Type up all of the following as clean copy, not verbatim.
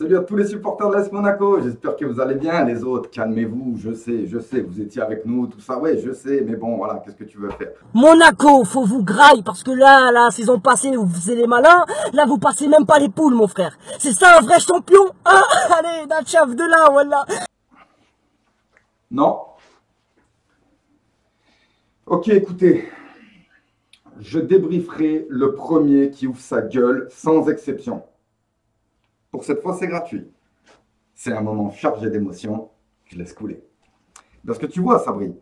Salut à tous les supporters de l'AS Monaco, j'espère que vous allez bien. Les autres, calmez-vous, je sais, vous étiez avec nous, tout ça, ouais, je sais, mais bon, voilà, qu'est-ce que tu veux faire? Monaco, faut vous graille parce que là, la saison passée, vous faisiez les malins. Là, vous passez même pas les poules, mon frère. C'est ça un vrai champion. Ah, allez, Natchaf de là, voilà. Non? Ok, écoutez, je débrieferai le premier qui ouvre sa gueule, sans exception. Pour cette fois, c'est gratuit. C'est un moment chargé d'émotions, je laisse couler. Parce que tu vois, Sabri,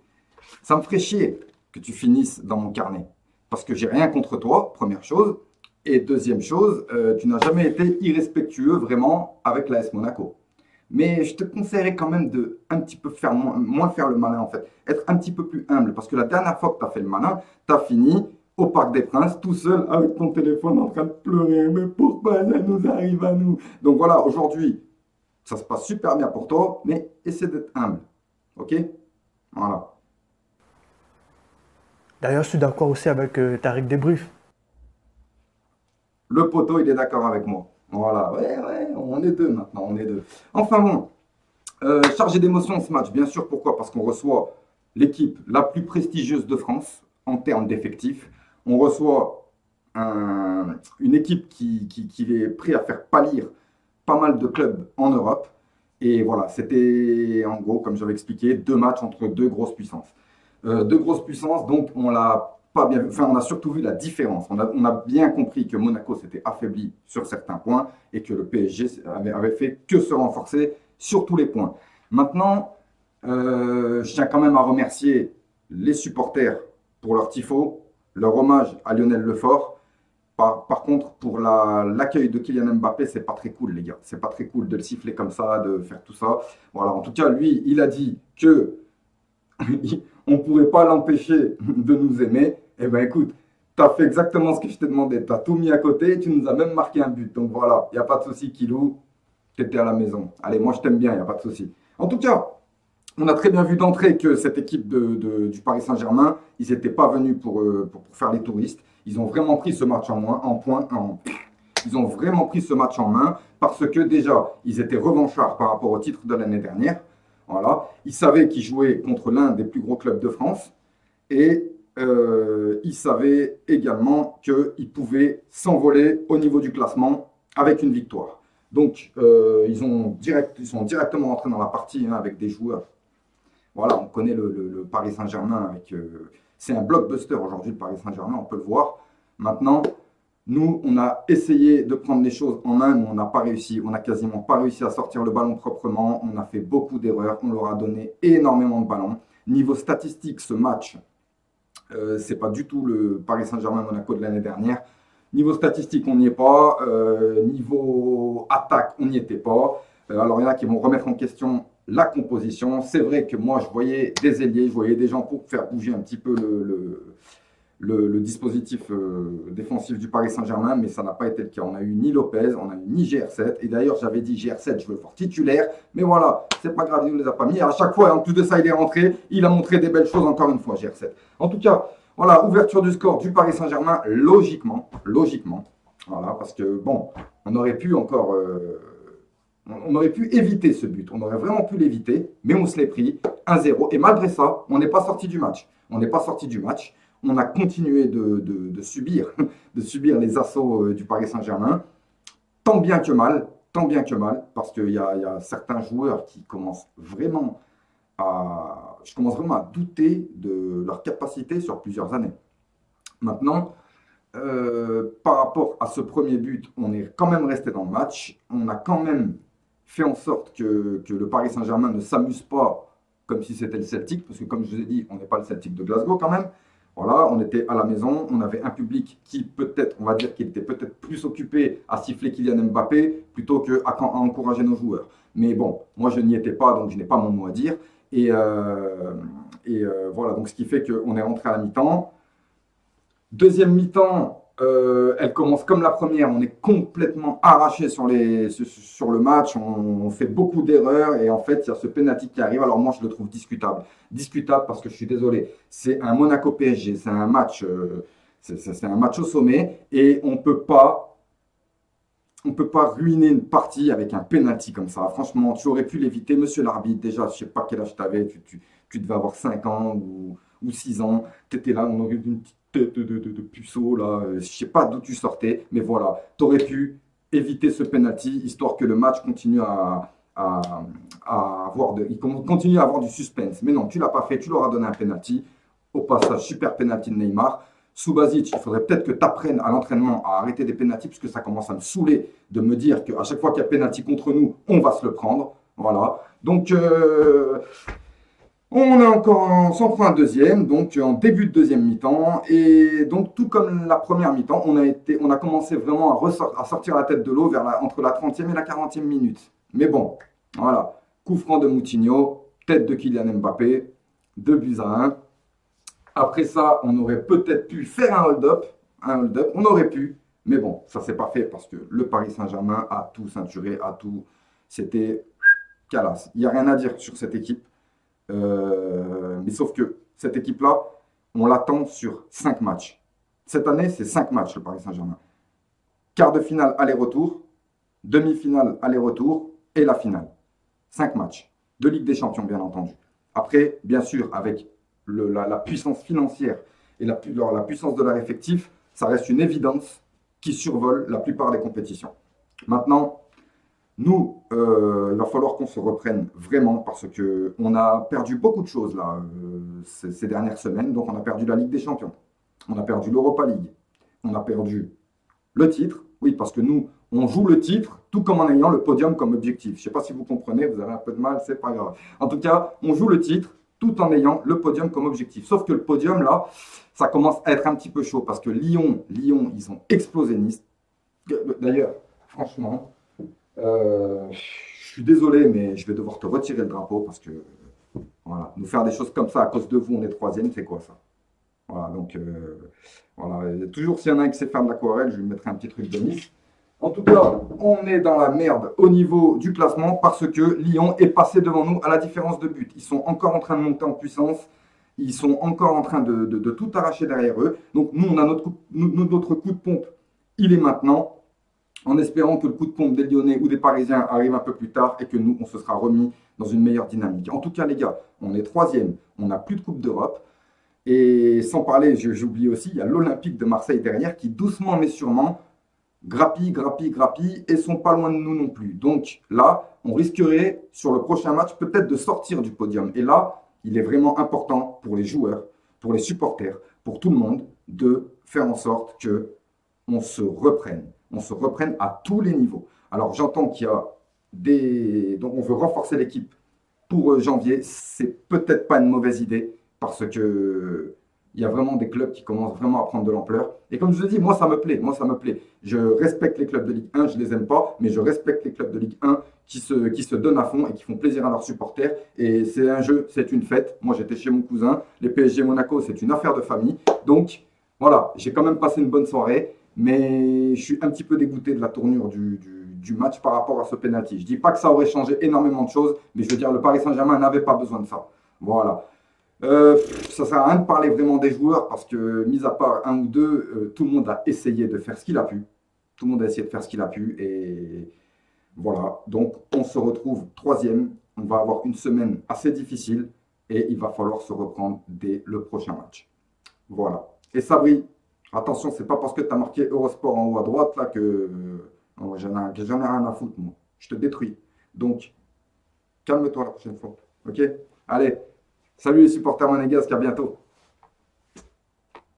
ça me ferait chier que tu finisses dans mon carnet. Parce que j'ai rien contre toi, première chose. Et deuxième chose, tu n'as jamais été irrespectueux vraiment avec l'AS Monaco. Mais je te conseillerais quand même de un petit peu faire moins faire le malin en fait. Être un petit peu plus humble. Parce que la dernière fois que tu as fait le malin, tu as fini au Parc des Princes tout seul avec ton téléphone en train de pleurer. Mais pourquoi ça nous arrive à nous? Donc voilà, aujourd'hui, ça se passe super bien pour toi, mais essaie d'être humble. Ok? Voilà. D'ailleurs, je suis d'accord aussi avec Tariq Débrief. Le poteau, il est d'accord avec moi. Voilà, ouais, on est deux maintenant, on est deux. Enfin bon, chargé d'émotion ce match, bien sûr, pourquoi? Parce qu'on reçoit l'équipe la plus prestigieuse de France en termes d'effectifs. On reçoit une équipe qui est prête à faire pâlir pas mal de clubs en Europe. Et voilà, c'était en gros, comme j'avais expliqué, deux matchs entre deux grosses puissances. Deux grosses puissances, donc on l'a pas bien vu. Enfin, on a surtout vu la différence. On a bien compris que Monaco s'était affaibli sur certains points et que le PSG avait fait que se renforcer sur tous les points. Maintenant, je tiens quand même à remercier les supporters pour leur tifo, leur hommage à Lionel Lefort. Par contre, pour l'accueil de Kylian Mbappé, c'est pas très cool, les gars. C'est pas très cool de le siffler comme ça, de faire tout ça. Voilà, en tout cas, lui, il a dit que on ne pourrait pas l'empêcher de nous aimer. Eh bien, écoute, tu as fait exactement ce que je t'ai demandé. Tu as tout mis à côté et tu nous as même marqué un but. Donc voilà, il n'y a pas de souci, Kilou. Tu étais à la maison. Allez, moi, je t'aime bien, il n'y a pas de souci. En tout cas, on a très bien vu d'entrée que cette équipe du Paris Saint-Germain, ils n'étaient pas venus pour faire les touristes. Ils ont vraiment pris ce match ils ont vraiment pris ce match en main parce que déjà, ils étaient revanchards par rapport au titre de l'année dernière. Voilà. Ils savaient qu'ils jouaient contre l'un des plus gros clubs de France et ils savaient également qu'ils pouvaient s'envoler au niveau du classement avec une victoire. Donc, ils sont directement entrés dans la partie avec des joueurs. Voilà, on connaît le Paris Saint-Germain avec. C'est un blockbuster aujourd'hui, le Paris Saint-Germain, on peut le voir. Maintenant, nous, on a essayé de prendre les choses en main, mais on n'a pas réussi. On n'a quasiment pas réussi à sortir le ballon proprement. On a fait beaucoup d'erreurs. On leur a donné énormément de ballons. Niveau statistique, ce match, c'est pas du tout le Paris Saint-Germain-Monaco de l'année dernière. Niveau statistique, on n'y est pas. Niveau attaque, on n'y était pas. Alors, il y en a qui vont remettre en question la composition. C'est vrai que moi, je voyais des ailiers, je voyais des gens pour faire bouger un petit peu le dispositif défensif du Paris Saint-Germain, mais ça n'a pas été le cas. On a eu ni Lopez, on a eu ni GR7. Et d'ailleurs, j'avais dit GR7, je veux le voir titulaire. Mais voilà, c'est pas grave, il ne les a pas mis. À chaque fois, en plus de ça, il est rentré. Il a montré des belles choses encore une fois, GR7. En tout cas, voilà, ouverture du score du Paris Saint-Germain, logiquement. Voilà, parce que bon, on aurait pu encore. On aurait pu éviter ce but, on aurait vraiment pu l'éviter, mais on se l'est pris 1-0. Et malgré ça, on n'est pas sorti du match. On n'est pas sorti du match. On a continué de subir, de subir les assauts du Paris Saint-Germain, tant bien que mal, parce qu'il y a certains joueurs qui commencent vraiment je commence vraiment à douter de leur capacité sur plusieurs années. Maintenant, par rapport à ce premier but, on est quand même resté dans le match. On a quand même fait en sorte que le Paris Saint-Germain ne s'amuse pas comme si c'était le Celtic, parce que comme je vous ai dit, on n'est pas le Celtic de Glasgow quand même. Voilà, on était à la maison, on avait un public qui peut-être, on va dire qu'il était peut-être plus occupé à siffler Kylian Mbappé plutôt qu'à encourager nos joueurs. Mais bon, moi je n'y étais pas, donc je n'ai pas mon mot à dire. Voilà, donc ce qui fait qu'on est rentré à la mi-temps. Deuxième mi-temps, elle commence comme la première. On est complètement arraché sur le match. On fait beaucoup d'erreurs et en fait, il y a ce penalty qui arrive. Alors moi, je le trouve discutable. Discutable parce que je suis désolé. C'est un Monaco PSG. C'est un match, c'est un match au sommet et on peut pas on ne peut pas ruiner une partie avec un penalty comme ça. Franchement, tu aurais pu l'éviter, monsieur l'arbitre. Déjà, je ne sais pas quel âge tu avais, tu devais avoir 5 ans ou 6 ans. Tu étais là, on aurait eu une petite tête de puceau, là. Je ne sais pas d'où tu sortais, mais voilà, tu aurais pu éviter ce penalty, histoire que le match continue à, il continue à avoir du suspense. Mais non, tu ne l'as pas fait, tu leur as donné un penalty. Au passage, super penalty de Neymar. Subasic, il faudrait peut-être que tu apprennes à l'entraînement à arrêter des pénaltys, puisque ça commence à me saouler de me dire qu'à chaque fois qu'il y a pénalty contre nous, on va se le prendre. Voilà. Donc, on est encore, on s'en prend un deuxième, donc en début de deuxième mi-temps. Et donc, tout comme la première mi-temps, on a commencé vraiment à sortir la tête de l'eau entre la 30e et la 40e minute. Mais bon, voilà. Coup franc de Moutinho, tête de Kylian Mbappé, 2 buts à 1. Après ça, on aurait peut-être pu faire un hold-up. On aurait pu. Mais bon, ça s'est pas fait parce que le Paris Saint-Germain a tout ceinturé, a tout. C'était calasse. Il n'y a rien à dire sur cette équipe. Mais sauf que cette équipe-là, on l'attend sur 5 matchs. Cette année, c'est 5 matchs, le Paris Saint-Germain. Quart de finale, aller-retour. Demi-finale, aller-retour. Et la finale. 5 matchs. De Ligue des Champions, bien entendu. Après, bien sûr, avec la puissance financière et la puissance de leur effectif, ça reste une évidence qui survole la plupart des compétitions. Maintenant, nous, il va falloir qu'on se reprenne vraiment parce qu'on a perdu beaucoup de choses là, ces dernières semaines. Donc, on a perdu la Ligue des Champions, on a perdu l'Europa League, on a perdu le titre. Oui, parce que nous, on joue le titre tout comme en ayant le podium comme objectif. Je ne sais pas si vous comprenez, vous avez un peu de mal, c'est pas grave. En tout cas, on joue le titre tout en ayant le podium comme objectif. Sauf que le podium, là, ça commence à être un petit peu chaud parce que Lyon, ils ont explosé Nice. D'ailleurs, franchement, je suis désolé, mais je vais devoir te retirer le drapeau parce que, voilà, nous faire des choses comme ça à cause de vous, on est troisième, c'est quoi ça? Voilà, donc, voilà. Toujours s'il y en a un qui sait faire de l'aquarelle, je lui mettrai un petit truc de Nice. En tout cas, on est dans la merde au niveau du classement parce que Lyon est passé devant nous à la différence de but. Ils sont encore en train de monter en puissance. Ils sont encore en train de tout arracher derrière eux. Donc nous, on a notre coup de pompe. Il est maintenant, en espérant que le coup de pompe des Lyonnais ou des Parisiens arrive un peu plus tard et que nous, on se sera remis dans une meilleure dynamique. En tout cas, les gars, on est troisième. On n'a plus de Coupe d'Europe. Et sans parler, j'oublie aussi, il y a l'Olympique de Marseille derrière qui, doucement mais sûrement, grappille et sont pas loin de nous non plus. Donc là, on risquerait sur le prochain match peut-être de sortir du podium. Et là, il est vraiment important pour les joueurs, pour les supporters, pour tout le monde de faire en sorte que on se reprenne. On se reprenne à tous les niveaux. Alors j'entends qu'il y a donc on veut renforcer l'équipe pour janvier. C'est peut-être pas une mauvaise idée parce que il y a vraiment des clubs qui commencent vraiment à prendre de l'ampleur. Et comme je vous ai dit, moi ça me plaît. Je respecte les clubs de Ligue 1, je ne les aime pas, mais je respecte les clubs de Ligue 1 qui se donnent à fond et qui font plaisir à leurs supporters. Et c'est un jeu, c'est une fête. Moi j'étais chez mon cousin, les PSG Monaco, c'est une affaire de famille. Donc voilà, j'ai quand même passé une bonne soirée, mais je suis un petit peu dégoûté de la tournure du match par rapport à ce penalty. Je ne dis pas que ça aurait changé énormément de choses, mais je veux dire, le Paris Saint-Germain n'avait pas besoin de ça. Voilà. Ça sert à rien de parler vraiment des joueurs parce que, mis à part un ou deux, tout le monde a essayé de faire ce qu'il a pu. Tout le monde a essayé de faire ce qu'il a pu et voilà. Donc, on se retrouve troisième. On va avoir une semaine assez difficile et il va falloir se reprendre dès le prochain match. Voilà. Et Sabri, attention, c'est pas parce que tu as marqué Eurosport en haut à droite là que j'en ai rien à foutre, moi. Je te détruis. Donc, calme-toi la prochaine fois. Ok? Allez. Salut les supporters monégasques, à bientôt.